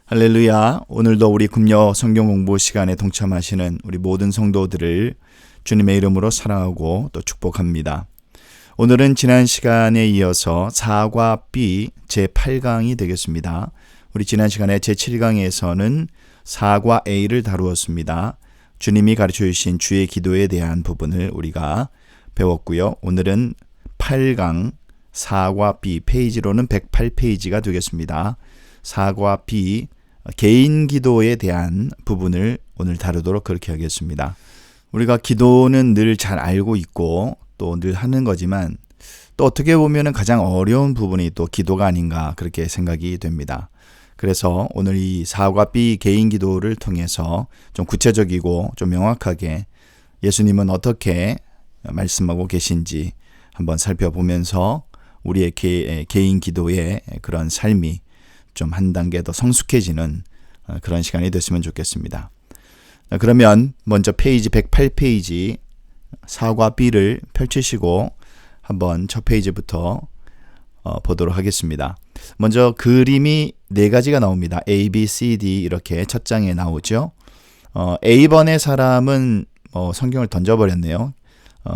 할렐루야. 오늘도 우리 금요 성경 공부 시간에 동참하시는 우리 모든 성도들을 주님의 이름으로 사랑하고 또 축복합니다. 오늘은 지난 시간에 이어서 4과 B 제8강이 되겠습니다. 우리 지난 시간에 제7강에서는 4과 A를 다루었습니다. 주님이 가르쳐 주신 주의 기도에 대한 부분을 우리가 배웠고요. 오늘은 8강 4과 B 페이지로는 108페이지가 되겠습니다. 4과 B 개인 기도에 대한 부분을 오늘 다루도록 그렇게 하겠습니다. 우리가 기도는 늘 잘 알고 있고 또 늘 하는 거지만 또 어떻게 보면 가장 어려운 부분이 또 기도가 아닌가 그렇게 생각이 됩니다. 그래서 오늘 이 4과 B 개인 기도를 통해서 좀 구체적이고 좀 명확하게 예수님은 어떻게 말씀하고 계신지 한번 살펴보면서 우리의 개인 기도의 그런 삶이 좀 한 단계 더 성숙해지는 그런 시간이 됐으면 좋겠습니다. 그러면 먼저 페이지 108페이지 4과 B를 펼치시고 한번 첫 페이지부터 보도록 하겠습니다. 먼저 그림이 네 가지가 나옵니다. A, B, C, D 이렇게 첫 장에 나오죠. A번의 사람은 성경을 던져버렸네요.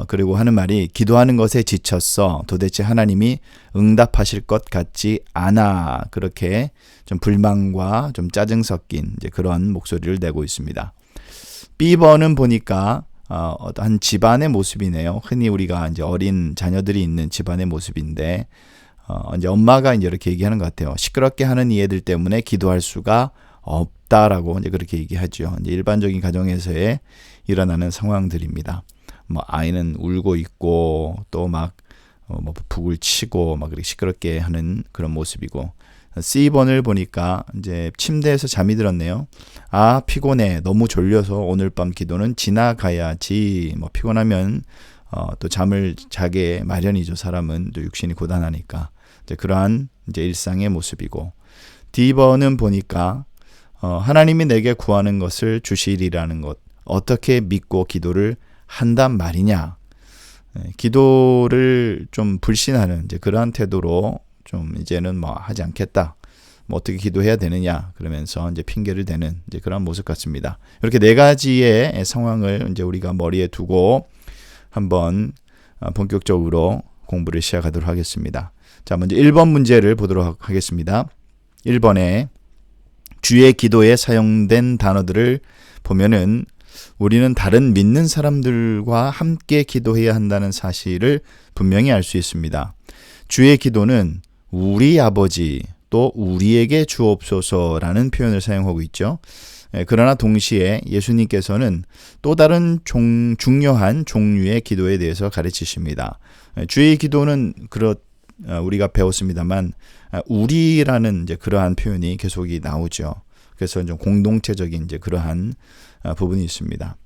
그리고 하는 말이 기도하는 것에 지쳤어. 도대체 하나님이 응답하실 것 같지 않아. 그렇게 좀 불만과 좀 짜증 섞인 이제 그런 목소리를 내고 있습니다. B번은 보니까 한 집안의 모습이네요. 흔히 우리가 이제 어린 자녀들이 있는 집안의 모습인데 이제 엄마가 이제 이렇게 얘기하는 것 같아요. 시끄럽게 하는 이 애들 때문에 기도할 수가 없다라고 이제 그렇게 얘기하죠. 이제 일반적인 가정에서의 일어나는 상황들입니다. 아이는 울고 있고 또 막 북을 치고 막 그렇게 시끄럽게 하는 그런 모습이고 C번을 보니까 이제 침대에서 잠이 들었네요. 아 피곤해 너무 졸려서 오늘 밤 기도는 지나가야지. 피곤하면 또 잠을 자게 마련이죠. 사람은 또 육신이 고단하니까 이제 그러한 이제 일상의 모습이고 D번은 보니까 하나님이 내게 구하는 것을 주시리라는 것 어떻게 믿고 기도를 한단 말이냐. 기도를 좀 불신하는 이제 그러한 태도로 좀 이제는 하지 않겠다. 어떻게 기도해야 되느냐 그러면서 이제 핑계를 대는 이제 그런 모습 같습니다. 이렇게 네 가지의 상황을 이제 우리가 머리에 두고 한번 본격적으로 공부를 시작하도록 하겠습니다. 자, 먼저 1번 문제를 보도록 하겠습니다. 1번에 주의 기도에 사용된 단어들을 보면은 우리는 다른 믿는 사람들과 함께 기도해야 한다는 사실을 분명히 알 수 있습니다. 주의 기도는 우리 아버지 또 우리에게 주옵소서라는 표현을 사용하고 있죠. 그러나 동시에 예수님께서는 또 다른 중요한 종류의 기도에 대해서 가르치십니다. 주의 기도는 우리가 배웠습니다만 우리라는 이제 그러한 표현이 계속이 나오죠. 그래서 좀 공동체적인 이제 그러한 부분이 있습니다.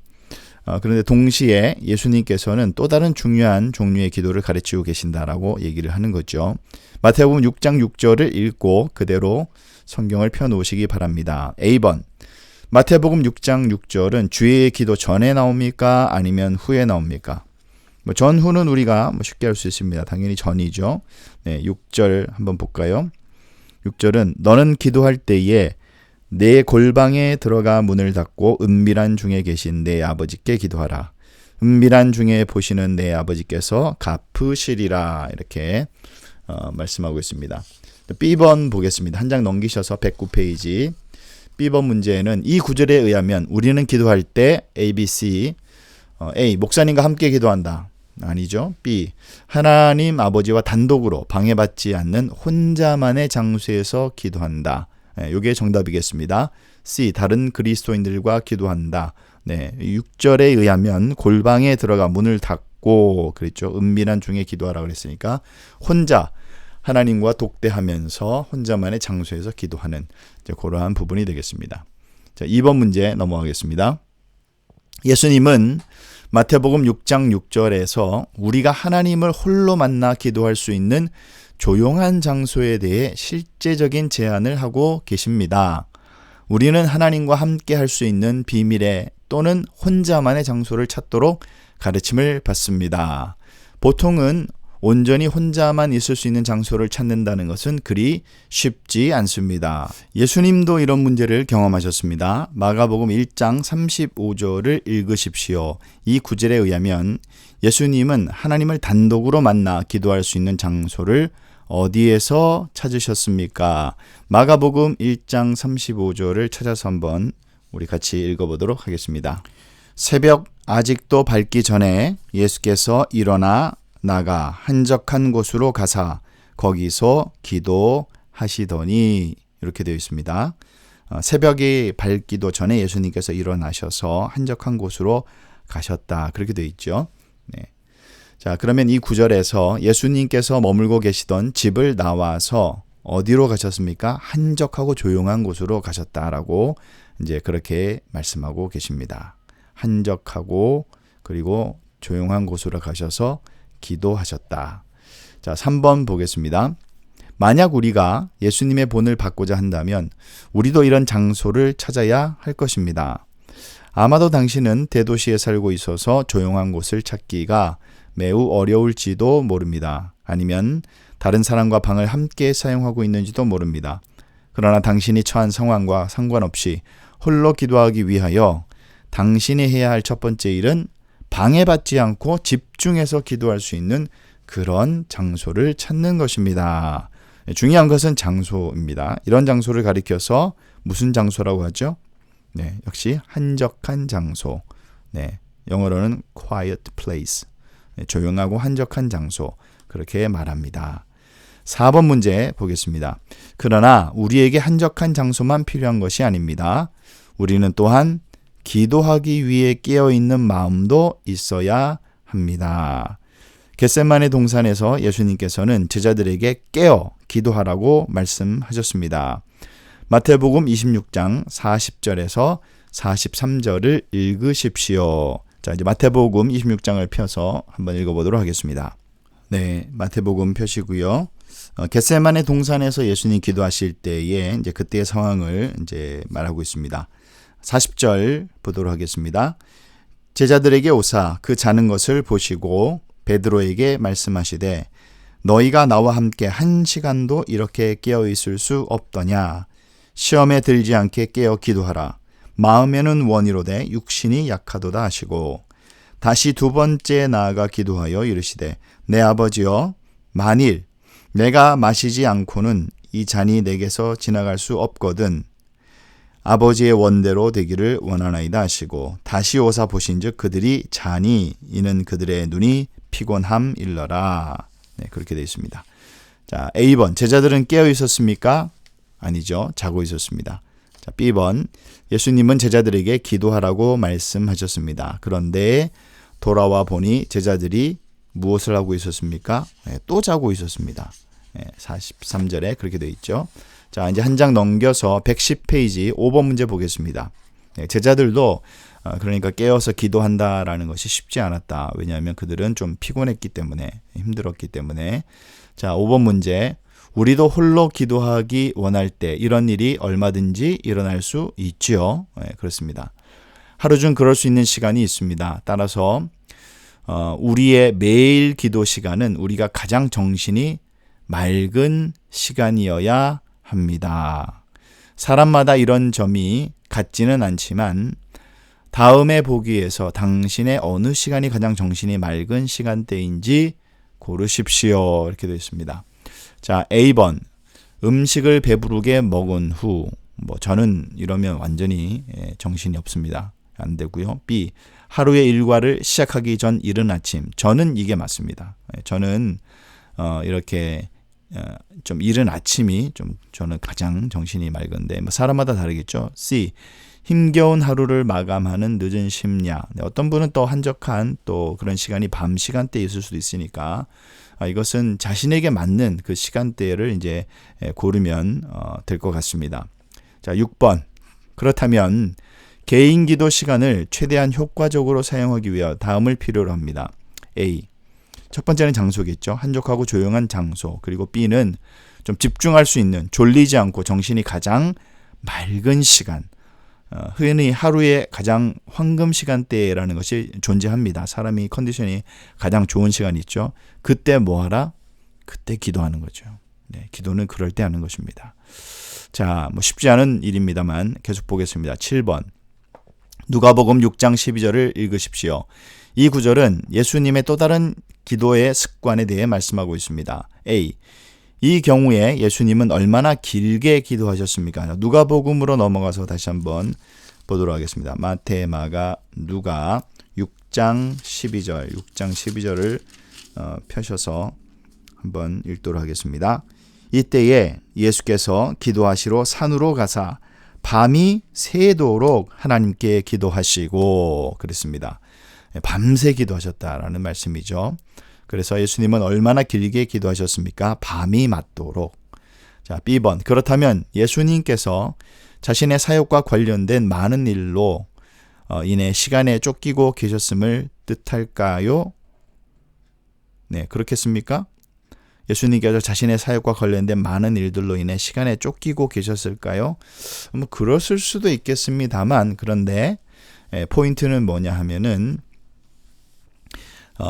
그런데 동시에 예수님께서는 또 다른 중요한 종류의 기도를 가르치고 계신다라고 얘기를 하는 거죠. 마태복음 6장 6절을 읽고 그대로 성경을 펴놓으시기 바랍니다. A번 마태복음 6장 6절은 주의 기도 전에 나옵니까? 아니면 후에 나옵니까? 전후는 우리가 쉽게 할 수 있습니다. 당연히 전이죠. 네, 6절 한번 볼까요? 6절은 너는 기도할 때에 내 골방에 들어가 문을 닫고 은밀한 중에 계신 내 아버지께 기도하라. 은밀한 중에 보시는 내 아버지께서 갚으시리라. 이렇게 말씀하고 있습니다. B번 보겠습니다. 한 장 넘기셔서 109페이지. B번 문제는 이 구절에 의하면 우리는 기도할 때 A, B, C A. 목사님과 함께 기도한다. 아니죠. B. 하나님 아버지와 단독으로 방해받지 않는 혼자만의 장소에서 기도한다. 이게 정답이겠습니다. C. 다른 그리스도인들과 기도한다. 네, 6절에 의하면 골방에 들어가 문을 닫고 그랬죠. 은밀한 중에 기도하라 그랬으니까 혼자 하나님과 독대하면서 혼자만의 장소에서 기도하는 이제 그러한 부분이 되겠습니다. 자, 2번 문제 넘어가겠습니다. 예수님은 마태복음 6장 6절에서 우리가 하나님을 홀로 만나 기도할 수 있는 조용한 장소에 대해 실제적인 제안을 하고 계십니다. 우리는 하나님과 함께 할 수 있는 비밀의 또는 혼자만의 장소를 찾도록 가르침을 받습니다. 보통은 온전히 혼자만 있을 수 있는 장소를 찾는다는 것은 그리 쉽지 않습니다. 예수님도 이런 문제를 경험하셨습니다. 마가복음 1장 35절을 읽으십시오. 이 구절에 의하면 예수님은 하나님을 단독으로 만나 기도할 수 있는 장소를 어디에서 찾으셨습니까? 마가복음 1장 35절을 찾아서 한번 우리 같이 읽어보도록 하겠습니다. 새벽 아직도 밝기 전에 예수께서 일어나 나가 한적한 곳으로 가사 거기서 기도하시더니, 이렇게 되어 있습니다. 새벽이 밝기도 전에 예수님께서 일어나셔서 한적한 곳으로 가셨다, 그렇게 되어 있죠. 네. 자, 그러면 이 구절에서 예수님께서 머물고 계시던 집을 나와서 어디로 가셨습니까? 한적하고 조용한 곳으로 가셨다라고 이제 그렇게 말씀하고 계십니다. 한적하고 그리고 조용한 곳으로 가셔서 기도하셨다. 자, 3번 보겠습니다. 만약 우리가 예수님의 본을 받고자 한다면 우리도 이런 장소를 찾아야 할 것입니다. 아마도 당신은 대도시에 살고 있어서 조용한 곳을 찾기가 매우 어려울지도 모릅니다. 아니면 다른 사람과 방을 함께 사용하고 있는지도 모릅니다. 그러나 당신이 처한 상황과 상관없이 홀로 기도하기 위하여 당신이 해야 할 첫 번째 일은 방해받지 않고 집중해서 기도할 수 있는 그런 장소를 찾는 것입니다. 중요한 것은 장소입니다. 이런 장소를 가리켜서 무슨 장소라고 하죠? 네, 역시 한적한 장소. 네, 영어로는 quiet place. 네, 조용하고 한적한 장소. 그렇게 말합니다. 4번 문제 보겠습니다. 그러나 우리에게 한적한 장소만 필요한 것이 아닙니다. 우리는 또한 기도하기 위해 깨어있는 마음도 있어야 합니다. 겟세마네 동산에서 예수님께서는 제자들에게 깨어 기도하라고 말씀하셨습니다. 마태복음 26장 40절에서 43절을 읽으십시오. 자, 이제 마태복음 26장을 펴서 한번 읽어보도록 하겠습니다. 네, 마태복음 펴시고요. 겟세마네 동산에서 예수님 기도하실 때에 이제 그때의 상황을 이제 말하고 있습니다. 40절 보도록 하겠습니다. 제자들에게 오사 그 자는 것을 보시고 베드로에게 말씀하시되 너희가 나와 함께 한 시간도 이렇게 깨어 있을 수 없더냐. 시험에 들지 않게 깨어 기도하라. 마음에는 원이로되 육신이 약하도다 하시고 다시 두 번째 나아가 기도하여 이르시되 내 아버지여 만일 내가 마시지 않고는 이 잔이 내게서 지나갈 수 없거든 아버지의 원대로 되기를 원하나이다 하시고 다시 오사 보신즉 그들이 자니 이는 그들의 눈이 피곤함일러라. 네, 그렇게 되어 있습니다. 자, A번 제자들은 깨어 있었습니까? 아니죠. 자고 있었습니다. 자, B번 예수님은 제자들에게 기도하라고 말씀하셨습니다. 그런데 돌아와 보니 제자들이 무엇을 하고 있었습니까? 네, 또 자고 있었습니다. 네, 43절에 그렇게 되어 있죠. 자, 이제 한 장 넘겨서 110페이지 5번 문제 보겠습니다. 네, 제자들도 그러니까 깨어서 기도한다라는 것이 쉽지 않았다. 왜냐하면 그들은 좀 피곤했기 때문에, 힘들었기 때문에. 자, 5번 문제. 우리도 홀로 기도하기 원할 때 이런 일이 얼마든지 일어날 수 있지요. 네, 그렇습니다. 하루 중 그럴 수 있는 시간이 있습니다. 따라서 우리의 매일 기도 시간은 우리가 가장 정신이 맑은 시간이어야 합니다. 사람마다 이런 점이 같지는 않지만 다음에 보기에서 당신의 어느 시간이 가장 정신이 맑은 시간대인지 고르십시오. 이렇게 되어 있습니다. 자, A번 음식을 배부르게 먹은 후 저는 이러면 완전히 정신이 없습니다. 안 되고요. B 하루의 일과를 시작하기 전 이른 아침. 저는 이게 맞습니다. 저는 이렇게 좀 이른 아침이 좀 저는 가장 정신이 맑은데 사람마다 다르겠죠. C 힘겨운 하루를 마감하는 늦은 심야. 어떤 분은 또 한적한 또 그런 시간이 밤 시간대에 있을 수도 있으니까 이것은 자신에게 맞는 그 시간대를 이제 고르면 될 것 같습니다. 자, 6번. 그렇다면 개인 기도 시간을 최대한 효과적으로 사용하기 위해 다음을 필요로 합니다. A. 첫 번째는 장소겠죠. 한적하고 조용한 장소. 그리고 B는 좀 집중할 수 있는, 졸리지 않고 정신이 가장 맑은 시간. 흔히 하루의 가장 황금 시간대라는 것이 존재합니다. 사람이 컨디션이 가장 좋은 시간이 있죠. 그때 뭐 하라? 그때 기도하는 거죠. 네, 기도는 그럴 때 하는 것입니다. 자, 뭐 쉽지 않은 일입니다만 계속 보겠습니다. 7번. 누가복음 6장 12절을 읽으십시오. 이 구절은 예수님의 또 다른 기도의 습관에 대해 말씀하고 있습니다. A. 이 경우에 예수님은 얼마나 길게 기도하셨습니까? 누가복음으로 넘어가서 다시 한번 보도록 하겠습니다. 마태, 마가, 누가 6장 12절을 펴셔서 한번 읽도록 하겠습니다. 이때에 예수께서 기도하시러 산으로 가사 밤이 새도록 하나님께 기도하시고 그랬습니다. 밤새 기도하셨다라는 말씀이죠. 그래서 예수님은 얼마나 길게 기도하셨습니까? 밤이 맞도록. 자, B번. 그렇다면 예수님께서 자신의 사역과 관련된 많은 일로 인해 시간에 쫓기고 계셨음을 뜻할까요? 네, 그렇겠습니까? 예수님께서 자신의 사역과 관련된 많은 일들로 인해 시간에 쫓기고 계셨을까요? 뭐 그랬을 수도 있겠습니다만, 그런데 포인트는 뭐냐 하면은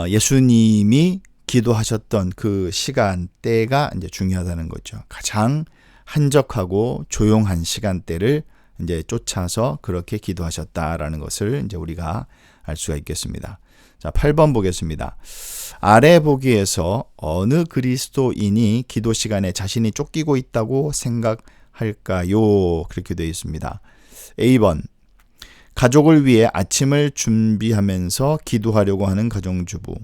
예수님이 기도하셨던 그 시간대가 이제 중요하다는 거죠. 가장 한적하고 조용한 시간대를 이제 쫓아서 그렇게 기도하셨다라는 것을 이제 우리가 알 수가 있겠습니다. 자, 8번 보겠습니다. 아래 보기에서 어느 그리스도인이 기도 시간에 자신이 쫓기고 있다고 생각할까요? 그렇게 되어 있습니다. A번. 가족을 위해 아침을 준비하면서 기도하려고 하는 가정주부.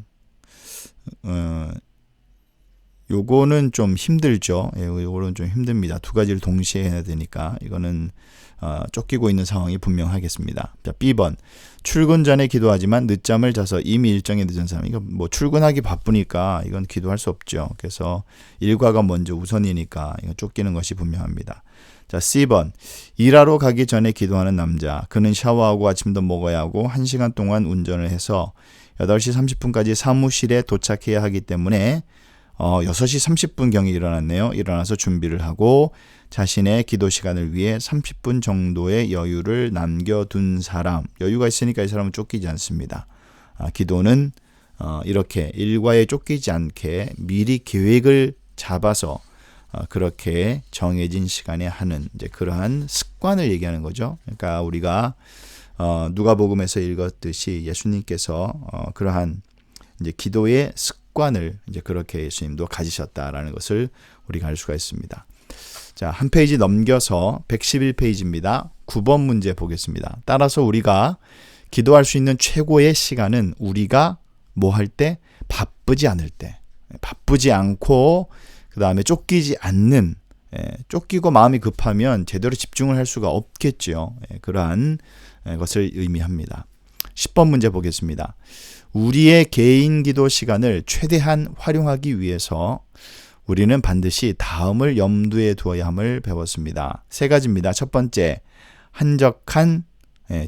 요거는 좀 힘들죠. 요거는 좀 힘듭니다. 두 가지를 동시에 해야 되니까 이거는 쫓기고 있는 상황이 분명하겠습니다. 자, B번. 출근 전에 기도하지만 늦잠을 자서 이미 일정이 늦은 사람. 이거 뭐 출근하기 바쁘니까 이건 기도할 수 없죠. 그래서 일과가 먼저 우선이니까 이거 쫓기는 것이 분명합니다. 자, C번. 일하러 가기 전에 기도하는 남자. 그는 샤워하고 아침도 먹어야 하고 1시간 동안 운전을 해서 8시 30분까지 사무실에 도착해야 하기 때문에 6시 30분경에 일어났네요. 일어나서 준비를 하고 자신의 기도 시간을 위해 30분 정도의 여유를 남겨둔 사람. 여유가 있으니까 이 사람은 쫓기지 않습니다. 기도는 이렇게 일과에 쫓기지 않게 미리 계획을 잡아서 그렇게 정해진 시간에 하는 이제 그러한 습관을 얘기하는 거죠. 그러니까 우리가 누가복음에서 읽었듯이 예수님께서 그러한 이제 기도의 습관을 이제 그렇게 예수님도 가지셨다라는 것을 우리가 알 수가 있습니다. 자, 한 페이지 넘겨서 111페이지입니다. 9번 문제 보겠습니다. 따라서 우리가 기도할 수 있는 최고의 시간은 우리가 뭐 할 때? 바쁘지 않을 때. 바쁘지 않고 그 다음에 쫓기지 않는, 쫓기고 마음이 급하면 제대로 집중을 할 수가 없겠죠. 그러한 것을 의미합니다. 10번 문제 보겠습니다. 우리의 개인 기도 시간을 최대한 활용하기 위해서 우리는 반드시 다음을 염두에 두어야 함을 배웠습니다. 세 가지입니다. 첫 번째, 한적한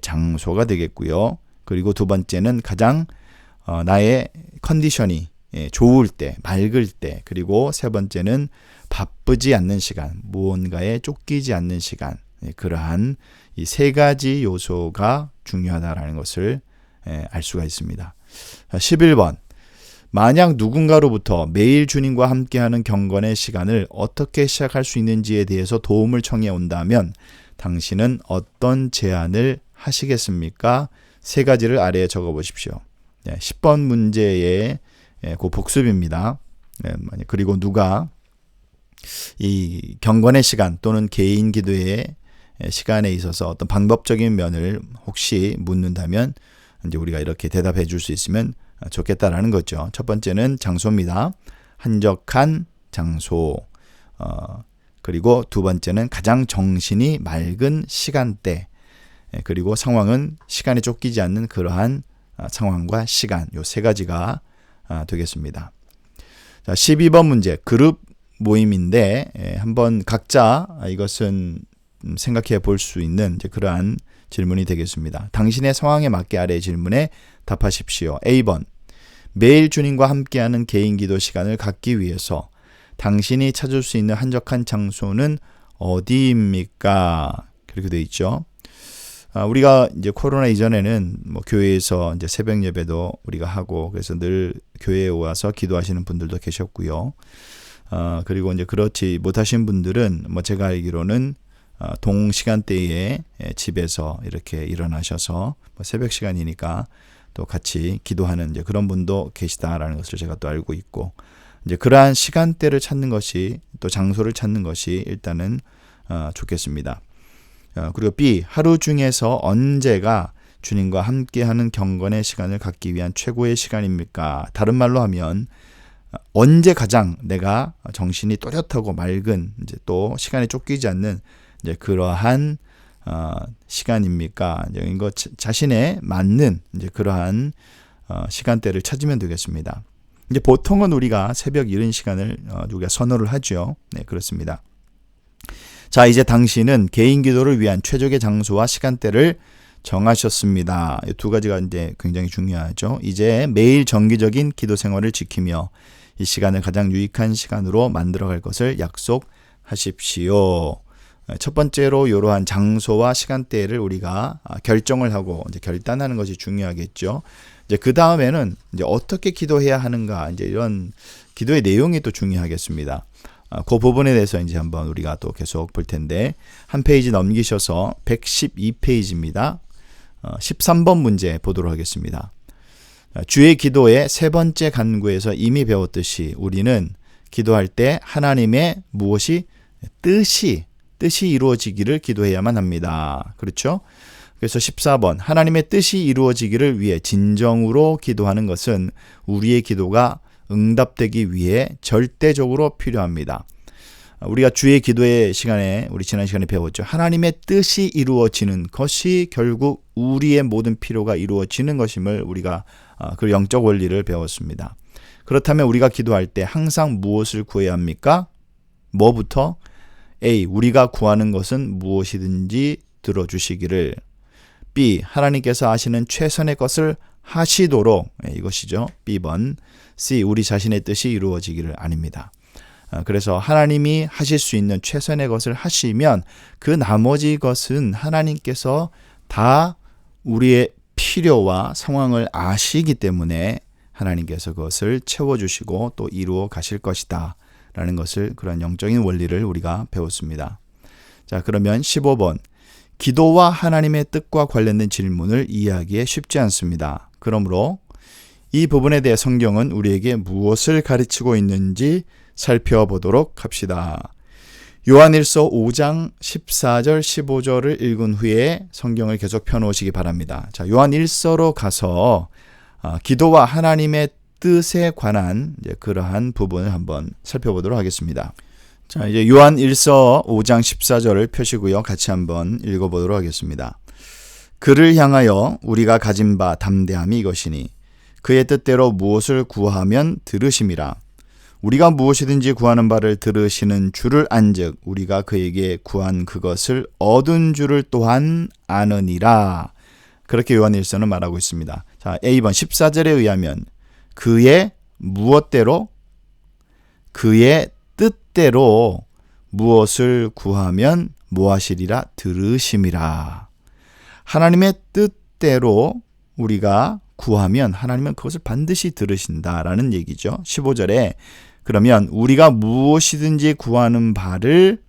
장소가 되겠고요. 그리고 두 번째는 가장 나의 컨디션이 좋을 때, 맑을 때, 그리고 세 번째는 바쁘지 않는 시간, 무언가에 쫓기지 않는 시간, 그러한 이 세 가지 요소가 중요하다라는 것을 알 수가 있습니다. 11번. 만약 누군가로부터 매일 주님과 함께하는 경건의 시간을 어떻게 시작할 수 있는지에 대해서 도움을 청해 온다면 당신은 어떤 제안을 하시겠습니까? 세 가지를 아래에 적어보십시오. 10번 문제의 그 복습입니다. 그리고 누가 이 경건의 시간 또는 개인 기도의 시간에 있어서 어떤 방법적인 면을 혹시 묻는다면 이제 우리가 이렇게 대답해 줄 수 있으면 좋겠다라는 거죠. 첫 번째는 장소입니다. 한적한 장소. 그리고 두 번째는 가장 정신이 맑은 시간대. 그리고 상황은 시간에 쫓기지 않는 그러한 상황과 시간. 요 세 가지가 되겠습니다. 자, 12번 문제. 그룹 모임인데 한번 각자 이것은 생각해 볼 수 있는 이제 그러한 질문이 되겠습니다. 당신의 상황에 맞게 아래의 질문에 답하십시오. A번. 매일 주님과 함께하는 개인 기도 시간을 갖기 위해서 당신이 찾을 수 있는 한적한 장소는 어디입니까? 그렇게 되어 있죠. 우리가 이제 코로나 이전에는 뭐 교회에서 이제 새벽 예배도 우리가 하고 그래서 늘 교회에 와서 기도하시는 분들도 계셨고요. 그리고 이제 그렇지 못하신 분들은 뭐 제가 알기로는 동시간대에 집에서 이렇게 일어나셔서 뭐 새벽 시간이니까 또 같이 기도하는 이제 그런 분도 계시다라는 것을 제가 또 알고 있고 이제 그러한 시간대를 찾는 것이 또 장소를 찾는 것이 일단은 좋겠습니다. 그리고 B, 하루 중에서 언제가 주님과 함께하는 경건의 시간을 갖기 위한 최고의 시간입니까? 다른 말로 하면 언제 가장 내가 정신이 또렷하고 맑은 이제 또 시간에 쫓기지 않는 이제 그러한 시간입니까? 이제 이거 자신에 맞는 이제 그러한 시간대를 찾으면 되겠습니다. 이제 보통은 우리가 새벽 이른 시간을 우리가 선호를 하죠. 네, 그렇습니다. 자, 이제 당신은 개인 기도를 위한 최적의 장소와 시간대를 정하셨습니다. 이 두 가지가 이제 굉장히 중요하죠. 이제 매일 정기적인 기도 생활을 지키며 이 시간을 가장 유익한 시간으로 만들어갈 것을 약속하십시오. 첫 번째로 이러한 장소와 시간대를 우리가 결정을 하고 이제 결단하는 것이 중요하겠죠. 이제 그 다음에는 이제 어떻게 기도해야 하는가 이제 이런 기도의 내용이 또 중요하겠습니다. 그 부분에 대해서 이제 한번 우리가 또 계속 볼 텐데 한 페이지 넘기셔서 112페이지입니다. 13번 문제 보도록 하겠습니다. 주의 기도의 세 번째 간구에서 이미 배웠듯이 우리는 기도할 때 하나님의 무엇이 뜻이 이루어지기를 기도해야만 합니다. 그렇죠? 그래서 14번 하나님의 뜻이 이루어지기를 위해 진정으로 기도하는 것은 우리의 기도가 응답되기 위해 절대적으로 필요합니다. 우리가 주의 기도의 시간에 우리 지난 시간에 배웠죠. 하나님의 뜻이 이루어지는 것이 결국 우리의 모든 필요가 이루어지는 것임을 우리가 그 영적 원리를 배웠습니다. 그렇다면 우리가 기도할 때 항상 무엇을 구해야 합니까? 뭐부터? A. 우리가 구하는 것은 무엇이든지 들어주시기를. B. 하나님께서 하시는 최선의 것을 하시도록. 이것이죠. B번. C. 우리 자신의 뜻이 이루어지기를. 아닙니다. 그래서 하나님이 하실 수 있는 최선의 것을 하시면 그 나머지 것은 하나님께서 다 우리의 필요와 상황을 아시기 때문에 하나님께서 그것을 채워주시고 또 이루어 가실 것이다 라는 것을 그런 영적인 원리를 우리가 배웠습니다. 자, 그러면 15번 기도와 하나님의 뜻과 관련된 질문을 이해하기에 쉽지 않습니다. 그러므로 이 부분에 대해 성경은 우리에게 무엇을 가르치고 있는지 살펴보도록 합시다. 요한일서 5장 14절 15절을 읽은 후에 성경을 계속 펴놓으시기 바랍니다. 자, 요한일서로 가서 기도와 하나님의 뜻에 관한 이제 그러한 부분을 한번 살펴보도록 하겠습니다. 자, 이제 요한일서 5장 14절을 펴시고요. 같이 한번 읽어보도록 하겠습니다. 그를 향하여 우리가 가진 바 담대함이 이것이니 그의 뜻대로 무엇을 구하면 들으심이라. 우리가 무엇이든지 구하는 바를 들으시는 줄을 안즉 우리가 그에게 구한 그것을 얻은 줄을 또한 아느니라. 그렇게 요한일서는 말하고 있습니다. 자, A번 14절에 의하면 그의 무엇대로? 그의 뜻대로 무엇을 구하면 무하시리라 들으심이라. 하나님의 뜻대로 우리가 구하면 하나님은 그것을 반드시 들으신다라는 얘기죠. 15절에 그러면 우리가 무엇이든지 구하는 바를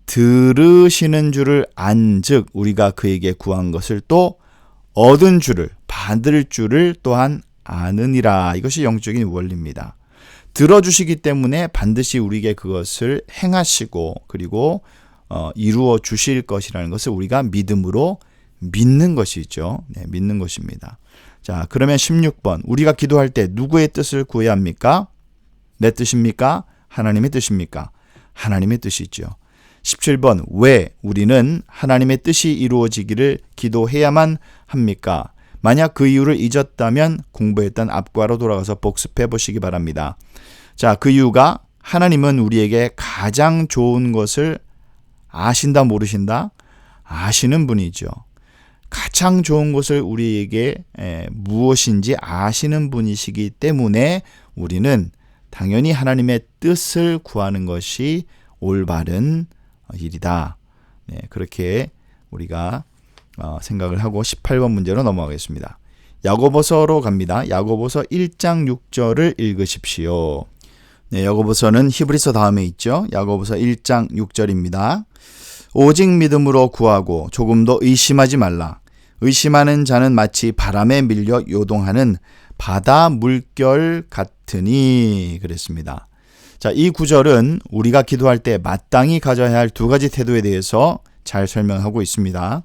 들으시는 줄을 안즉 우리가 그에게 구한 것을 또 얻은 줄을 받을 줄을 또한 아느니라. 이것이 영적인 원리입니다. 들어주시기 때문에 반드시 우리에게 그것을 행하시고 그리고 이루어 주실 것이라는 것을 우리가 믿음으로 믿는 것이죠. 네, 믿는 것입니다. 자, 그러면 16번 우리가 기도할 때 누구의 뜻을 구해야 합니까? 내 뜻입니까? 하나님의 뜻입니까? 하나님의 뜻이죠. 17번 왜 우리는 하나님의 뜻이 이루어지기를 기도해야만 합니까? 만약 그 이유를 잊었다면 공부했던 앞과로 돌아가서 복습해 보시기 바랍니다. 자, 그 이유가 하나님은 우리에게 가장 좋은 것을 아신다 모르신다? 아시는 분이죠. 가장 좋은 것을 우리에게 무엇인지 아시는 분이시기 때문에 우리는 당연히 하나님의 뜻을 구하는 것이 올바른 일이다. 네, 그렇게 우리가 생각을 하고 18번 문제로 넘어가겠습니다. 야고보서로 갑니다. 야고보서 1장 6절을 읽으십시오. 네, 야고보서는 히브리서 다음에 있죠. 야고보서 1장 6절입니다. 오직 믿음으로 구하고 조금도 의심하지 말라. 의심하는 자는 마치 바람에 밀려 요동하는 바다 물결 같으니 그랬습니다. 자, 이 구절은 우리가 기도할 때 마땅히 가져야 할 두 가지 태도에 대해서 잘 설명하고 있습니다.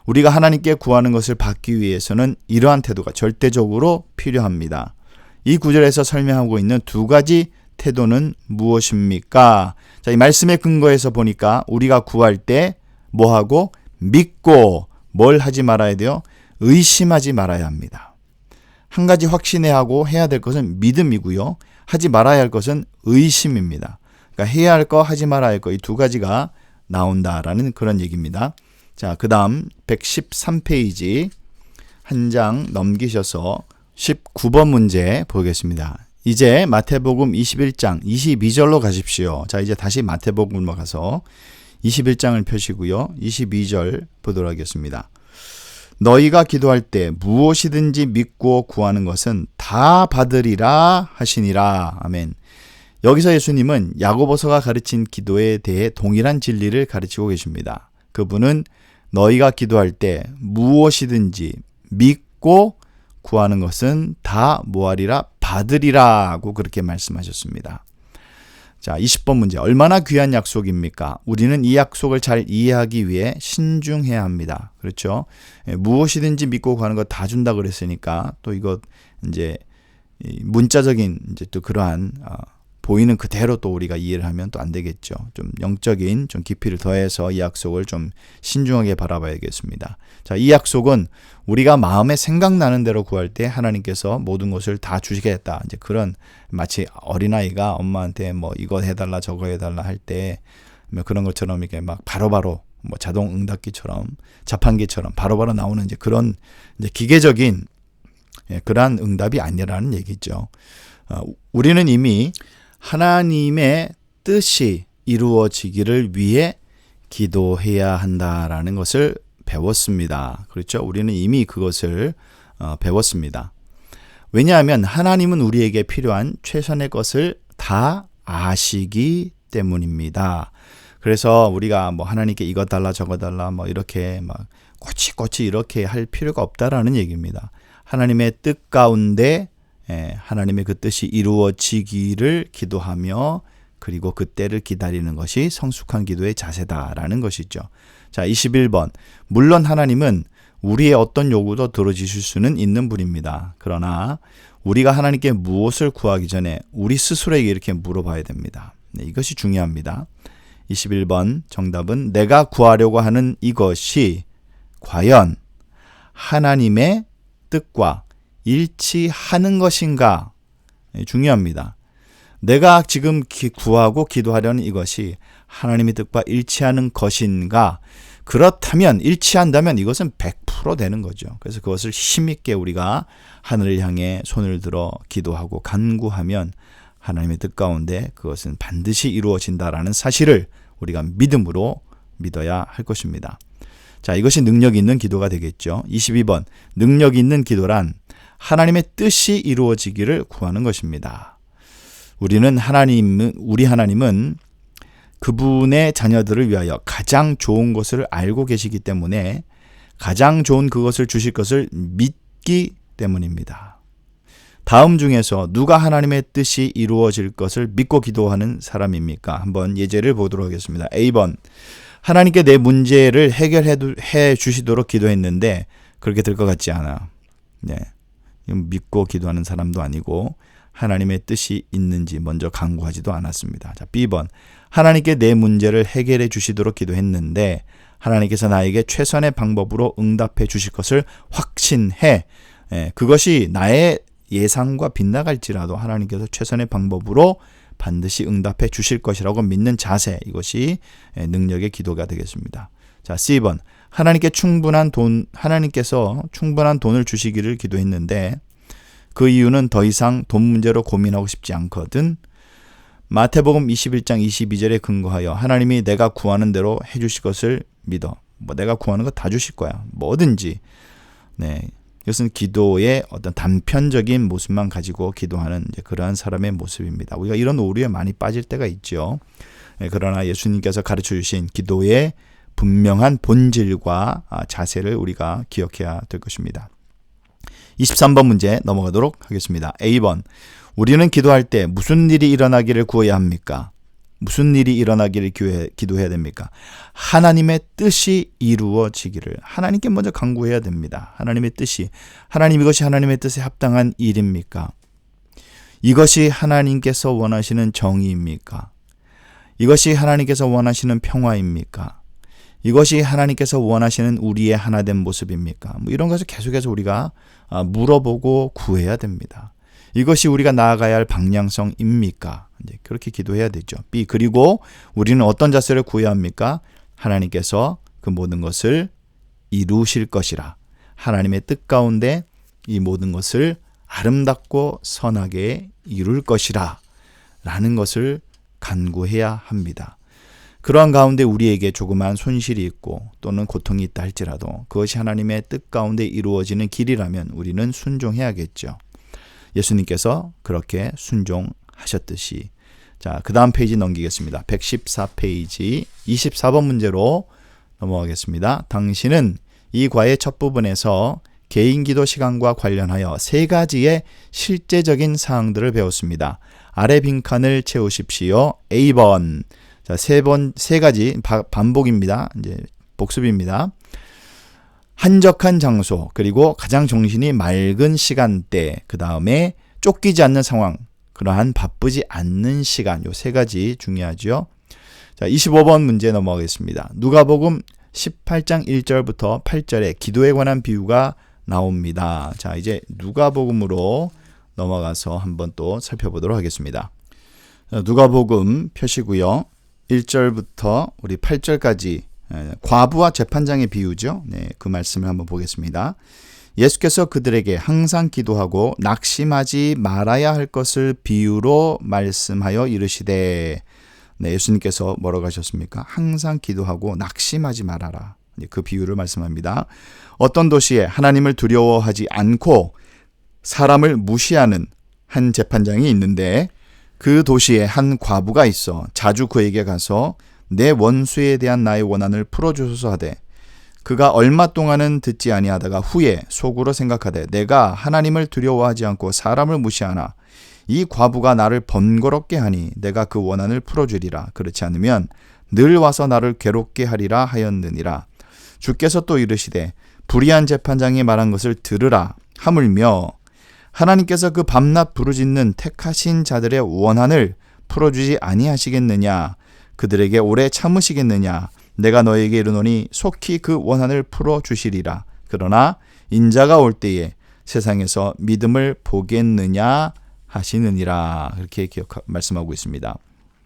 우리가 하나님께 구하는 것을 받기 위해서는 이러한 태도가 절대적으로 필요합니다. 이 구절에서 설명하고 있는 두 가지 태도는 무엇입니까? 자, 이 말씀의 근거에서 보니까 우리가 구할 때 뭐하고 믿고 뭘 하지 말아야 돼요? 의심하지 말아야 합니다. 한 가지 확신해야 하고 해야 될 것은 믿음이고요. 하지 말아야 할 것은 의심입니다. 그러니까 해야 할 거 하지 말아야 할 거 이 두 가지가 나온다라는 그런 얘기입니다. 자, 그 다음 113페이지 한 장 넘기셔서 19번 문제 보겠습니다. 이제 마태복음 21장 22절로 가십시오. 자, 이제 다시 마태복음으로 가서 21장을 펴시고요. 22절 보도록 하겠습니다. 너희가 기도할 때 무엇이든지 믿고 구하는 것은 다 받으리라 하시니라. 아멘. 여기서 예수님은 야고보서가 가르친 기도에 대해 동일한 진리를 가르치고 계십니다. 그분은 너희가 기도할 때 무엇이든지 믿고 구하는 것은 다 뭐하리라? 받으리라고 그렇게 말씀하셨습니다. 자, 20번 문제. 얼마나 귀한 약속입니까? 우리는 이 약속을 잘 이해하기 위해 신중해야 합니다. 그렇죠? 무엇이든지 믿고 구하는 거 다 준다 그랬으니까 또 이거 이제 문자적인 이제 또 그러한 보이는 그대로 또 우리가 이해를 하면 또 안 되겠죠. 좀 영적인 좀 깊이를 더해서 이 약속을 좀 신중하게 바라봐야겠습니다. 자, 이 약속은 우리가 마음에 생각나는 대로 구할 때 하나님께서 모든 것을 다 주시겠다. 이제 그런 마치 어린아이가 엄마한테 뭐 이거 해달라 저거 해달라 할 때 그런 것처럼 이렇게 막 바로바로 뭐 자동 응답기처럼 자판기처럼 바로바로 나오는 이제 그런 이제 기계적인 그러한 응답이 아니라는 얘기죠. 우리는 이미 하나님의 뜻이 이루어지기를 위해 기도해야 한다라는 것을 배웠습니다. 그렇죠? 우리는 이미 그것을 배웠습니다. 왜냐하면 하나님은 우리에게 필요한 최선의 것을 다 아시기 때문입니다. 그래서 우리가 뭐 하나님께 이거 달라 저거 달라 뭐 이렇게 막 꼬치꼬치 이렇게 할 필요가 없다라는 얘기입니다. 하나님의 뜻 가운데 하나님의 그 뜻이 이루어지기를 기도하며 그리고 그 때를 기다리는 것이 성숙한 기도의 자세다라는 것이죠. 자, 21번. 물론 하나님은 우리의 어떤 요구도 들어주실 수는 있는 분입니다. 그러나 우리가 하나님께 무엇을 구하기 전에 우리 스스로에게 이렇게 물어봐야 됩니다. 네, 이것이 중요합니다. 21번 정답은 내가 구하려고 하는 이것이 과연 하나님의 뜻과 일치하는 것인가? 중요합니다. 내가 지금 구하고 기도하려는 이것이 하나님의 뜻과 일치하는 것인가? 그렇다면 일치한다면 이것은 100% 되는 거죠. 그래서 그것을 힘있게 우리가 하늘을 향해 손을 들어 기도하고 간구하면 하나님의 뜻 가운데 그것은 반드시 이루어진다라는 사실을 우리가 믿음으로 믿어야 할 것입니다. 자, 이것이 능력 있는 기도가 되겠죠. 22번. 능력 있는 기도란 하나님의 뜻이 이루어지기를 구하는 것입니다. 우리 하나님은 그분의 자녀들을 위하여 가장 좋은 것을 알고 계시기 때문에 가장 좋은 그것을 주실 것을 믿기 때문입니다. 다음 중에서 누가 하나님의 뜻이 이루어질 것을 믿고 기도하는 사람입니까? 한번 예제를 보도록 하겠습니다. A번. 하나님께 내 문제를 해결해 주시도록 기도했는데 그렇게 될 것 같지 않아. 네. 믿고 기도하는 사람도 아니고 하나님의 뜻이 있는지 먼저 간구하지도 않았습니다. 자, B번. 하나님께 내 문제를 해결해 주시도록 기도했는데 하나님께서 나에게 최선의 방법으로 응답해 주실 것을 확신해. 그것이 나의 예상과 빗나갈지라도 하나님께서 최선의 방법으로 반드시 응답해 주실 것이라고 믿는 자세, 이것이 능력의 기도가 되겠습니다. 자, C번. 하나님께서 충분한 돈을 주시기를 기도했는데 그 이유는 더 이상 돈 문제로 고민하고 싶지 않거든. 마태복음 21장 22절에 근거하여 하나님이 내가 구하는 대로 해주실 것을 믿어. 뭐 내가 구하는 거 다 주실 거야. 뭐든지. 네. 이것은 기도의 어떤 단편적인 모습만 가지고 기도하는 이제 그러한 사람의 모습입니다. 우리가 이런 오류에 많이 빠질 때가 있죠. 네, 그러나 예수님께서 가르쳐 주신 기도의 분명한 본질과 자세를 우리가 기억해야 될 것입니다. 23번 문제 넘어가도록 하겠습니다. A번. 우리는 기도할 때 무슨 일이 일어나기를 구해야 합니까? 무슨 일이 일어나기를 기도해야 됩니까? 하나님의 뜻이 이루어지기를 하나님께 먼저 간구해야 됩니다. 하나님의 뜻이, 하나님 이것이 하나님의 뜻에 합당한 일입니까? 이것이 하나님께서 원하시는 정의입니까? 이것이 하나님께서 원하시는 평화입니까? 이것이 하나님께서 원하시는 우리의 하나된 모습입니까? 뭐 이런 것을 계속해서 우리가 물어보고 구해야 됩니다. 이것이 우리가 나아가야 할 방향성입니까? 이제 그렇게 기도해야 되죠. B. 그리고 우리는 어떤 자세를 구해야 합니까? 하나님께서 그 모든 것을 이루실 것이라. 하나님의 뜻 가운데 이 모든 것을 아름답고 선하게 이룰 것이라 라는 것을 간구해야 합니다. 그러한 가운데 우리에게 조그마한 손실이 있고 또는 고통이 있다 할지라도 그것이 하나님의 뜻 가운데 이루어지는 길이라면 우리는 순종해야겠죠. 예수님께서 그렇게 순종하셨듯이. 자, 그 다음 페이지 넘기겠습니다. 114페이지 24번 문제로 넘어가겠습니다. 당신은 이 과의 첫 부분에서 개인기도 시간과 관련하여 세 가지의 실제적인 사항들을 배웠습니다. 아래 빈칸을 채우십시오. A번. 자, 세 가지 반복입니다. 이제 복습입니다. 한적한 장소, 그리고 가장 정신이 맑은 시간대, 그 다음에 쫓기지 않는 상황, 그러한 바쁘지 않는 시간, 요 세 가지 중요하죠. 자, 25번 문제 넘어가겠습니다. 누가복음 18장 1절부터 8절에 기도에 관한 비유가 나옵니다. 자, 이제 누가복음으로 넘어가서 한번 또 살펴보도록 하겠습니다. 자, 누가복음 펴시고요. 1절부터 우리 8절까지 과부와 재판장의 비유죠. 네, 그 말씀을 한번 보겠습니다. 예수께서 그들에게 항상 기도하고 낙심하지 말아야 할 것을 비유로 말씀하여 이르시되. 네, 예수님께서 뭐라고 하셨습니까? 항상 기도하고 낙심하지 말아라. 그 비유를 말씀합니다. 어떤 도시에 하나님을 두려워하지 않고 사람을 무시하는 한 재판장이 있는데 그 도시에 한 과부가 있어 자주 그에게 가서 내 원수에 대한 나의 원한을 풀어주소서 하되 그가 얼마 동안은 듣지 아니하다가 후에 속으로 생각하되 내가 하나님을 두려워하지 않고 사람을 무시하나 이 과부가 나를 번거롭게 하니 내가 그 원한을 풀어주리라. 그렇지 않으면 늘 와서 나를 괴롭게 하리라 하였느니라. 주께서 또 이르시되 불의한 재판장이 말한 것을 들으라 하물며 하나님께서 그 밤낮 부르짖는 택하신 자들의 원한을 풀어주지 아니하시겠느냐? 그들에게 오래 참으시겠느냐? 내가 너에게 이르노니 속히 그 원한을 풀어주시리라. 그러나 인자가 올 때에 세상에서 믿음을 보겠느냐 하시느니라. 그렇게 말씀하고 있습니다.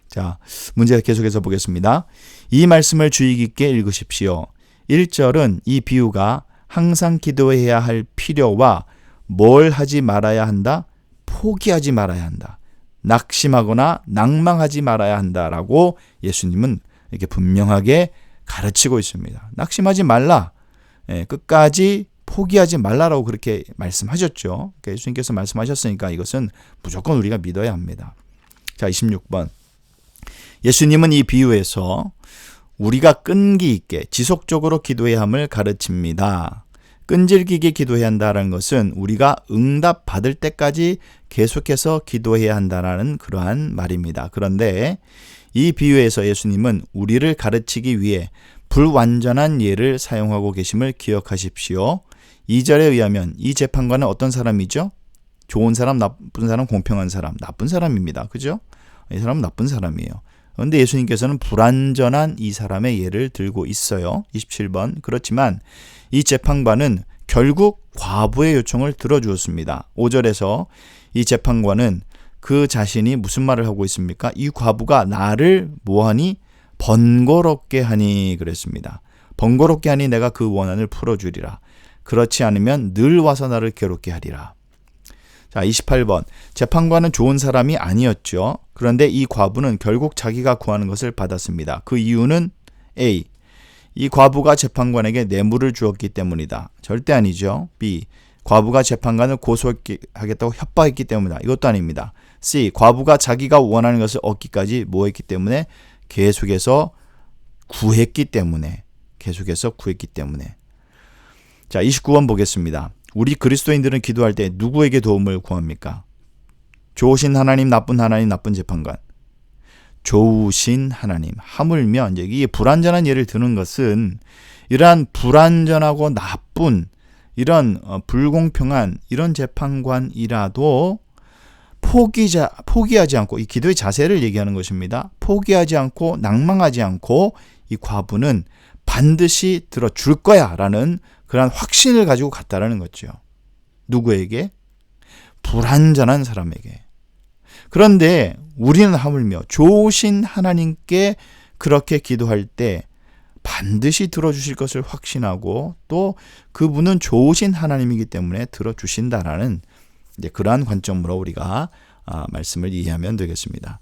자, 문제 계속해서 보겠습니다. 이 말씀을 주의 깊게 읽으십시오. 1절은 이 비유가 항상 기도해야 할 필요와 뭘 하지 말아야 한다? 포기하지 말아야 한다. 낙심하거나 낭망하지 말아야 한다라고 예수님은 이렇게 분명하게 가르치고 있습니다. 낙심하지 말라. 끝까지 포기하지 말라라고 그렇게 말씀하셨죠. 그러니까 예수님께서 말씀하셨으니까 이것은 무조건 우리가 믿어야 합니다. 자, 26번. 예수님은 이 비유에서 우리가 끈기 있게 지속적으로 기도해야 함을 가르칩니다. 끈질기게 기도해야 한다는 것은 우리가 응답 받을 때까지 계속해서 기도해야 한다는 그러한 말입니다. 그런데 이 비유에서 예수님은 우리를 가르치기 위해 불완전한 예를 사용하고 계심을 기억하십시오. 2절에 의하면 이 재판관은 어떤 사람이죠? 좋은 사람, 나쁜 사람, 공평한 사람, 나쁜 사람입니다. 그죠? 이 사람은 나쁜 사람이에요. 그런데 예수님께서는 불완전한 이 사람의 예를 들고 있어요. 27번. 그렇지만 이 재판관은 결국 과부의 요청을 들어주었습니다. 5절에서 이 재판관은 그 자신이 무슨 말을 하고 있습니까? 이 과부가 나를 뭐하니? 번거롭게 하니 그랬습니다. 번거롭게 하니 내가 그 원한을 풀어주리라. 그렇지 않으면 늘 와서 나를 괴롭게 하리라. 자, 28번. 재판관은 좋은 사람이 아니었죠. 그런데 이 과부는 결국 자기가 구하는 것을 받았습니다. 그 이유는 A. 이 과부가 재판관에게 뇌물을 주었기 때문이다. 절대 아니죠. B. 과부가 재판관을 고소하겠다고 협박했기 때문이다. 이것도 아닙니다. C. 과부가 자기가 원하는 것을 얻기까지 뭐했기 때문에? 계속해서 구했기 때문에. 자, 29번 보겠습니다. 우리 그리스도인들은 기도할 때 누구에게 도움을 구합니까? 좋으신 하나님, 나쁜 하나님, 나쁜 재판관. 좋으신 하나님. 하물며 이제 이 불완전한 예를 드는 것은 이러한 불완전하고 나쁜 이런 불공평한 이런 재판관이라도 포기하지 않고, 이 기도의 자세를 얘기하는 것입니다. 포기하지 않고 낭망하지 않고 이 과부는 반드시 들어줄 거야 라는 그런 확신을 가지고 갔다라는 거죠. 누구에게? 불완전한 사람에게. 그런데 우리는 하물며 좋으신 하나님께 그렇게 기도할 때 반드시 들어주실 것을 확신하고 또 그분은 좋으신 하나님이기 때문에 들어주신다라는 이제 그러한 관점으로 우리가 말씀을 이해하면 되겠습니다.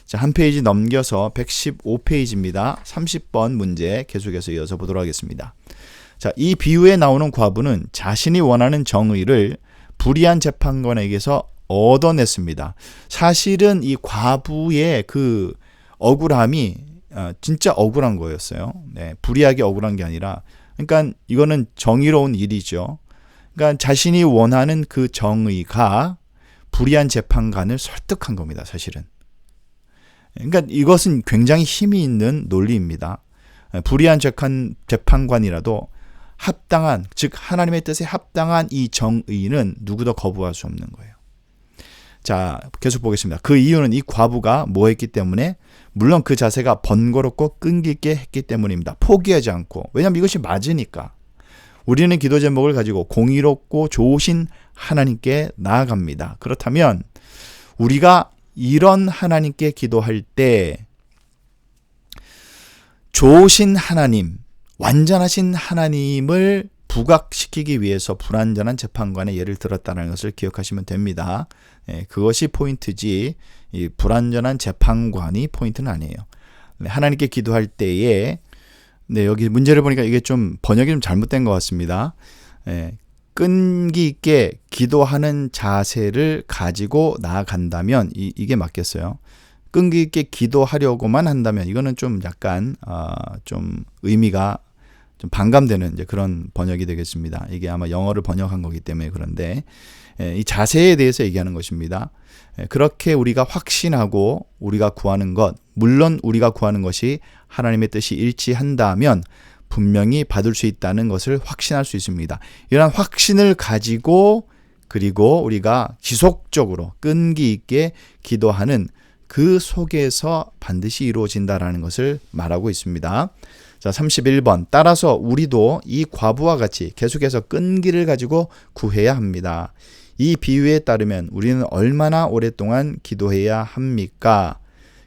자, 한 페이지 넘겨서 115페이지입니다. 30번 문제 계속해서 이어서 보도록 하겠습니다. 자, 이 비유에 나오는 과부는 자신이 원하는 정의를 불의한 재판관에게서 얻어냈습니다. 사실은 이 과부의 그 억울함이 진짜 억울한 거였어요. 네, 불의하게 억울한 게 아니라, 그러니까 이거는 정의로운 일이죠. 그러니까 자신이 원하는 그 정의가 불의한 재판관을 설득한 겁니다, 사실은. 그러니까 이것은 굉장히 힘이 있는 논리입니다. 불의한 재판관이라도 합당한, 즉 하나님의 뜻에 합당한 이 정의는 누구도 거부할 수 없는 거예요. 자, 계속 보겠습니다. 그 이유는 이 과부가 뭐 했기 때문에? 물론 그 자세가 번거롭고 끈기있게 했기 때문입니다. 포기하지 않고. 왜냐하면 이것이 맞으니까. 우리는 기도 제목을 가지고 공의롭고 좋으신 하나님께 나아갑니다. 그렇다면 우리가 이런 하나님께 기도할 때 좋으신 하나님, 완전하신 하나님을 부각시키기 위해서 불완전한 재판관의 예를 들었다는 것을 기억하시면 됩니다. 그것이 포인트지 이 불완전한 재판관이 포인트는 아니에요. 하나님께 기도할 때에 여기 문제를 보니까 이게 좀 번역이 좀 잘못된 것 같습니다. 끈기 있게 기도하는 자세를 가지고 나아간다면 이게 맞겠어요. 끈기 있게 기도하려고만 한다면 이거는 좀 약간 좀 의미가 좀 반감되는 이제 그런 번역이 되겠습니다. 이게 아마 영어를 번역한 거기 때문에 그런데 이 자세에 대해서 얘기하는 것입니다. 그렇게 우리가 확신하고 우리가 구하는 것, 물론 우리가 구하는 것이 하나님의 뜻이 일치한다면 분명히 받을 수 있다는 것을 확신할 수 있습니다. 이런 확신을 가지고 그리고 우리가 지속적으로 끈기 있게 기도하는 그 속에서 반드시 이루어진다라는 것을 말하고 있습니다. 자, 31번. 따라서 우리도 이 과부와 같이 계속해서 끈기를 가지고 구해야 합니다. 이 비유에 따르면 우리는 얼마나 오랫동안 기도해야 합니까?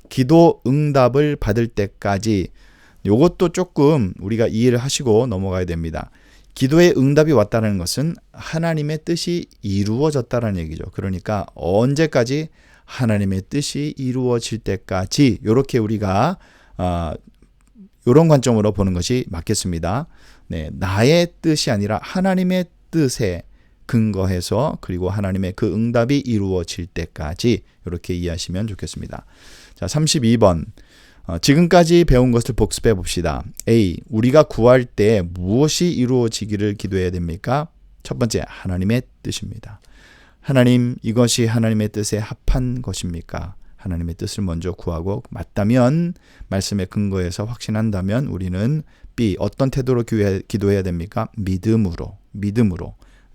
기도 응답을 받을 때까지. 이것도 조금 우리가 이해를 하시고 넘어가야 됩니다. 기도의 응답이 왔다는 것은 하나님의 뜻이 이루어졌다는 얘기죠. 그러니까 언제까지? 하나님의 뜻이 이루어질 때까지. 이렇게 우리가 이런 관점으로 보는 것이 맞겠습니다. 나의 뜻이 아니라 하나님의 뜻에 근거해서 그리고 하나님의 그 응답이 이루어질 때까지 이렇게 이해하시면 좋겠습니다. 자, 32번. 지금까지 배운 것을 복습해 봅시다. A. 우리가 구할 때 무엇이 이루어지기를 기도해야 됩니까? 첫 번째, 하나님의 뜻입니다. 하나님, 이것이 하나님의 뜻에 합한 것입니까? 하나님의 뜻을 먼저 구하고 맞다면 말씀에 근거해서 확신한다면 우리는 B. 어떤 태도로 기도해야 됩니까? 믿음으로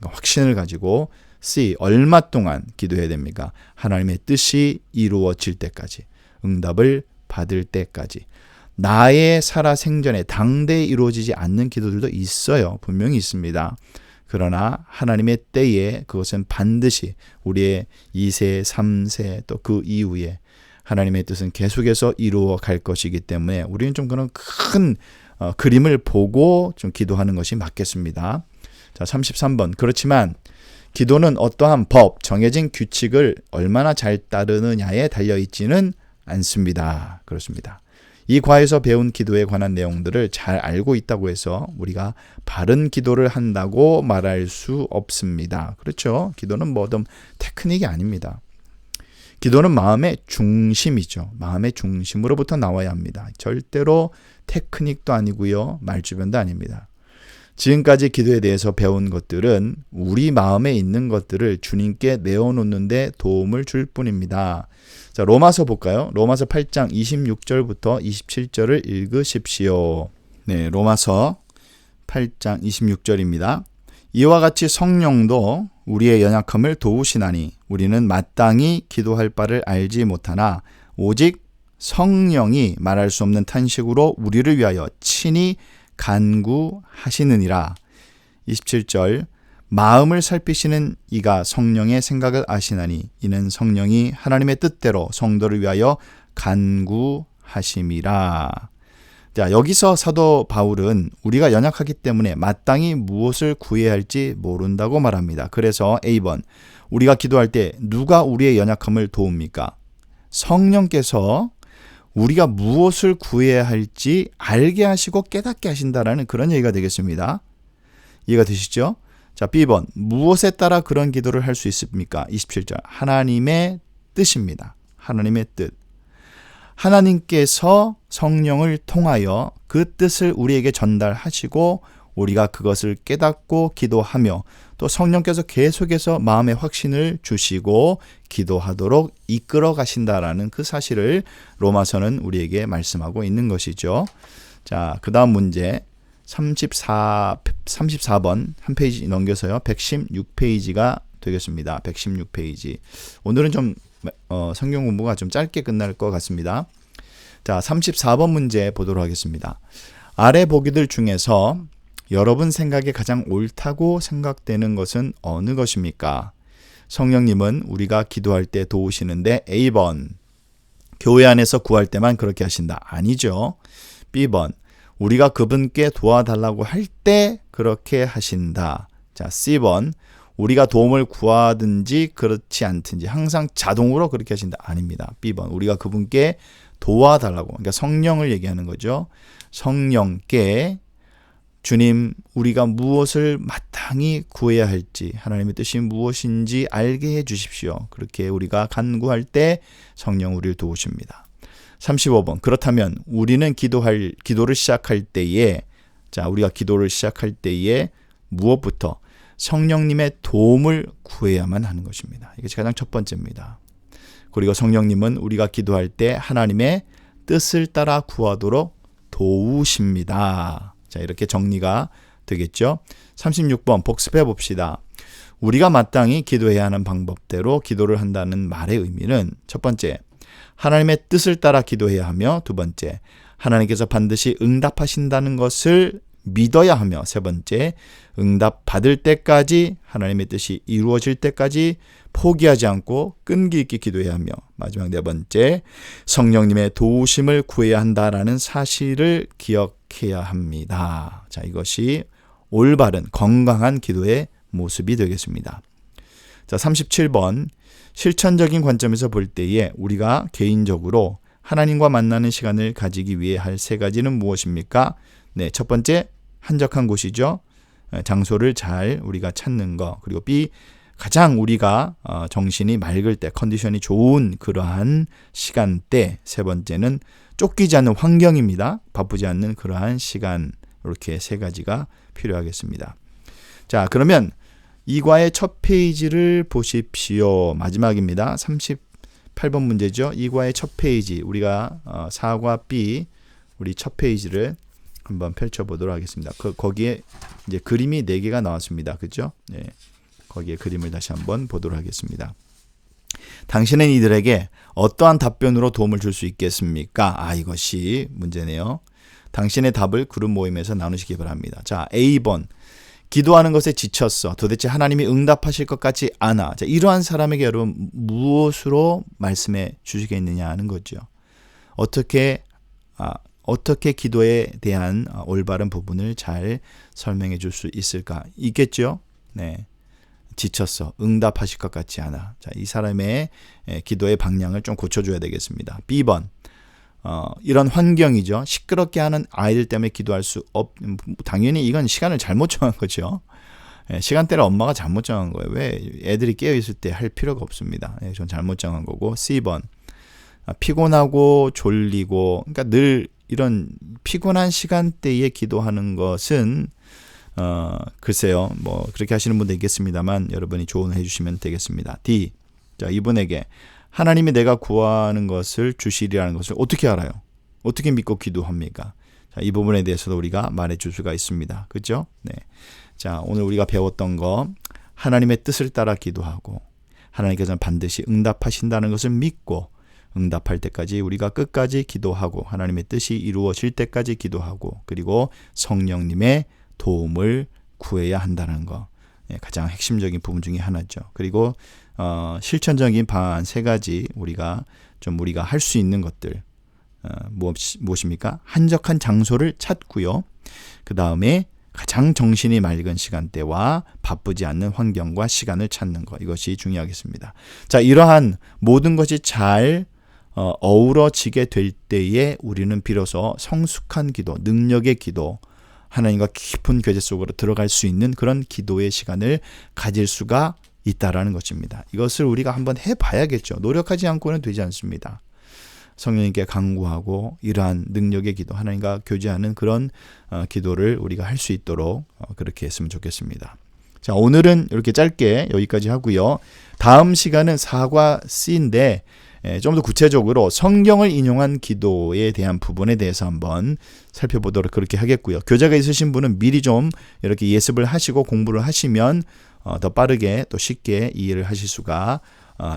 확신을 가지고. C. 얼마 동안 기도해야 됩니까? 하나님의 뜻이 이루어질 때까지, 응답을 받을 때까지. 나의 살아생전에 당대에 이루어지지 않는 기도들도 있어요. 분명히 있습니다. 그러나 하나님의 때에 그것은 반드시 우리의 2세, 3세 또 그 이후에 하나님의 뜻은 계속해서 이루어 갈 것이기 때문에 우리는 좀 그런 큰 그림을 보고 좀 기도하는 것이 맞겠습니다. 자, 33번. 그렇지만 기도는 어떠한 법, 정해진 규칙을 얼마나 잘 따르느냐에 달려있지는 않습니다. 그렇습니다. 이 과에서 배운 기도에 관한 내용들을 잘 알고 있다고 해서 우리가 바른 기도를 한다고 말할 수 없습니다. 그렇죠? 기도는 뭐든 테크닉이 아닙니다. 기도는 마음의 중심이죠. 마음의 중심으로부터 나와야 합니다. 절대로 테크닉도 아니고요. 말주변도 아닙니다. 지금까지 기도에 대해서 배운 것들은 우리 마음에 있는 것들을 주님께 내어놓는 데 도움을 줄 뿐입니다. 자, 로마서 볼까요? 로마서 8장 26절부터 27절을 읽으십시오. 네, 로마서 8장 26절입니다. 이와 같이 성령도 우리의 연약함을 도우시나니 우리는 마땅히 기도할 바를 알지 못하나 오직 성령이 말할 수 없는 탄식으로 우리를 위하여 친히 간구하시느니라. 27절 마음을 살피시는 이가 성령의 생각을 아시나니 이는 성령이 하나님의 뜻대로 성도를 위하여 간구하심이라. 자, 여기서 사도 바울은 우리가 연약하기 때문에 마땅히 무엇을 구해야 할지 모른다고 말합니다. 그래서 A번, 우리가 기도할 때 누가 우리의 연약함을 도웁니까? 성령께서 우리가 무엇을 구해야 할지 알게 하시고 깨닫게 하신다라는 그런 얘기가 되겠습니다. 이해가 되시죠? 자, B번, 무엇에 따라 그런 기도를 할 수 있습니까? 27절, 하나님의 뜻입니다. 하나님의 뜻. 하나님께서 성령을 통하여 그 뜻을 우리에게 전달하시고 우리가 그것을 깨닫고 기도하며 또 성령께서 계속해서 마음의 확신을 주시고 기도하도록 이끌어 가신다라는 그 사실을 로마서는 우리에게 말씀하고 있는 것이죠. 자, 그 다음 문제 34번 한 페이지 넘겨서요. 116페이지가 되겠습니다. 116페이지. 오늘은 좀 성경 공부가 좀 짧게 끝날 것 같습니다. 자, 34번 문제 보도록 하겠습니다. 아래 보기들 중에서 여러분 생각에 가장 옳다고 생각되는 것은 어느 것입니까? 성령님은 우리가 기도할 때 도우시는데 A번, 교회 안에서 구할 때만 그렇게 하신다. 아니죠. B번, 우리가 그분께 도와달라고 할 때 그렇게 하신다. 자, C번, 우리가 도움을 구하든지 그렇지 않든지 항상 자동으로 그렇게 하신다. 아닙니다. B번, 우리가 그분께 도와달라고, 그러니까 성령을 얘기하는 거죠. 성령께 주님, 우리가 무엇을 마땅히 구해야 할지, 하나님의 뜻이 무엇인지 알게 해 주십시오. 그렇게 우리가 간구할 때 성령 우리를 도우십니다. 35번, 그렇다면 우리는 기도를 시작할 때에, 자, 우리가 기도를 시작할 때에 무엇부터? 성령님의 도움을 구해야만 하는 것입니다. 이게 가장 첫 번째입니다. 그리고 성령님은 우리가 기도할 때 하나님의 뜻을 따라 구하도록 도우십니다. 자, 이렇게 정리가 되겠죠. 36번 복습해 봅시다. 우리가 마땅히 기도해야 하는 방법대로 기도를 한다는 말의 의미는 첫 번째, 하나님의 뜻을 따라 기도해야 하며, 두 번째, 하나님께서 반드시 응답하신다는 것을 믿어야 하며, 세 번째, 응답 받을 때까지, 하나님의 뜻이 이루어질 때까지 포기하지 않고 끈기 있게 기도해야 하며, 마지막 네 번째, 성령님의 도우심을 구해야 한다라는 사실을 기억해야 합니다. 자, 이것이 올바른 건강한 기도의 모습이 되겠습니다. 자, 37번 실천적인 관점에서 볼 때에 우리가 개인적으로 하나님과 만나는 시간을 가지기 위해 할 세 가지는 무엇입니까? 네, 첫 번째, 한적한 곳이죠. 장소를 잘 우리가 찾는 거. 그리고 B, 가장 우리가 정신이 맑을 때, 컨디션이 좋은 그러한 시간대. 세 번째는 쫓기지 않는 환경입니다. 바쁘지 않는 그러한 시간. 이렇게 세 가지가 필요하겠습니다. 자, 그러면 이과의 첫 페이지를 보십시오. 마지막입니다. 38번 문제죠. 이과의 첫 페이지. 우리가 4과 B, 우리 첫 페이지를 한번 펼쳐보도록 하겠습니다. 거기에 이제 그림이 4개가 나왔습니다. 그죠? 네. 거기에 그림을 다시 한번 보도록 하겠습니다. 당신은 이들에게 어떠한 답변으로 도움을 줄 수 있겠습니까? 아, 이것이 문제네요. 당신의 답을 그룹 모임에서 나누시기 바랍니다. 자, A번. 기도하는 것에 지쳤어. 도대체 하나님이 응답하실 것 같지 않아. 자, 이러한 사람에게 여러분 무엇으로 말씀해 주시겠느냐 하는 거죠. 어떻게 기도에 대한 올바른 부분을 잘 설명해 줄 수 있을까? 있겠죠? 네. 지쳤어. 응답하실 것 같지 않아. 자, 이 사람의 기도의 방향을 좀 고쳐줘야 되겠습니다. B번. 이런 환경이죠. 시끄럽게 하는 아이들 때문에 기도할 수 당연히 이건 시간을 잘못 정한 거죠. 시간대를 엄마가 잘못 정한 거예요. 왜 애들이 깨어있을 때 할 필요가 없습니다. 전 잘못 정한 거고. C번, 피곤하고 졸리고, 그러니까 늘 이런 피곤한 시간대에 기도하는 것은 글쎄요, 뭐 그렇게 하시는 분도 있겠습니다만 여러분이 조언해 주시면 되겠습니다. D, 자, 이분에게 하나님이 내가 구하는 것을 주시리라는 것을 어떻게 알아요? 어떻게 믿고 기도합니까? 자, 이 부분에 대해서도 우리가 말해 줄 수가 있습니다. 그렇죠? 네. 자, 오늘 우리가 배웠던 거, 하나님의 뜻을 따라 기도하고 하나님께서는 반드시 응답하신다는 것을 믿고 응답할 때까지 우리가 끝까지 기도하고 하나님의 뜻이 이루어질 때까지 기도하고 그리고 성령님의 도움을 구해야 한다는 거, 가장 핵심적인 부분 중에 하나죠. 그리고 실천적인 방안 3가지 우리가 할 수 있는 것들 무엇입니까? 한적한 장소를 찾고요. 그 다음에 가장 정신이 맑은 시간대와 바쁘지 않는 환경과 시간을 찾는 것, 이것이 중요하겠습니다. 자, 이러한 모든 것이 잘 어우러지게 될 때에 우리는 비로소 성숙한 기도, 능력의 기도, 하나님과 깊은 교제 속으로 들어갈 수 있는 그런 기도의 시간을 가질 수가 있다라는 것입니다. 이것을 우리가 한번 해봐야겠죠. 노력하지 않고는 되지 않습니다. 성령님께 간구하고 이러한 능력의 기도, 하나님과 교제하는 그런 기도를 우리가 할 수 있도록 그렇게 했으면 좋겠습니다. 자, 오늘은 이렇게 짧게 여기까지 하고요. 다음 시간은 4과 C인데 좀 더 구체적으로 성경을 인용한 기도에 대한 부분에 대해서 한번 살펴보도록 그렇게 하겠고요. 교재가 있으신 분은 미리 좀 이렇게 예습을 하시고 공부를 하시면 더 빠르게 또 쉽게 이해를 하실 수가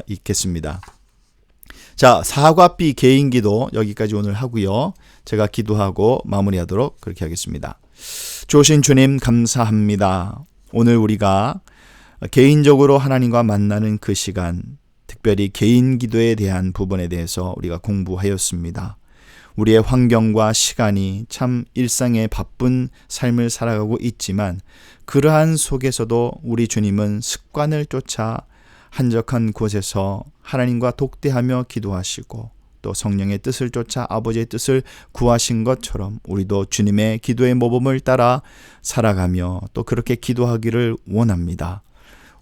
있겠습니다. 자, 4과 B 개인 기도 여기까지 오늘 하고요. 제가 기도하고 마무리하도록 그렇게 하겠습니다. 좋으신 주님 감사합니다. 오늘 우리가 개인적으로 하나님과 만나는 그 시간, 특별히 개인 기도에 대한 부분에 대해서 우리가 공부하였습니다. 우리의 환경과 시간이 참 일상의 바쁜 삶을 살아가고 있지만 그러한 속에서도 우리 주님은 습관을 쫓아 한적한 곳에서 하나님과 독대하며 기도하시고 또 성령의 뜻을 쫓아 아버지의 뜻을 구하신 것처럼 우리도 주님의 기도의 모범을 따라 살아가며 또 그렇게 기도하기를 원합니다.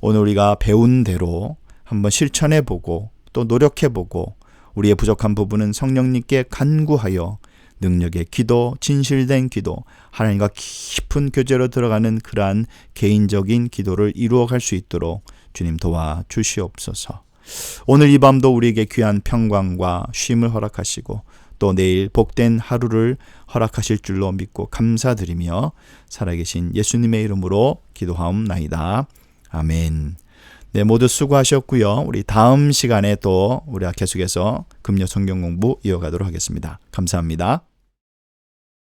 오늘 우리가 배운 대로 한번 실천해보고 또 노력해보고 우리의 부족한 부분은 성령님께 간구하여 능력의 기도, 진실된 기도, 하나님과 깊은 교제로 들어가는 그러한 개인적인 기도를 이루어갈 수 있도록 주님 도와주시옵소서. 오늘 이 밤도 우리에게 귀한 평강과 쉼을 허락하시고 또 내일 복된 하루를 허락하실 줄로 믿고 감사드리며 살아계신 예수님의 이름으로 기도하옵나이다. 아멘. 네, 모두 수고하셨고요. 우리 다음 시간에 또 우리가 계속해서 금요 성경 공부 이어가도록 하겠습니다. 감사합니다.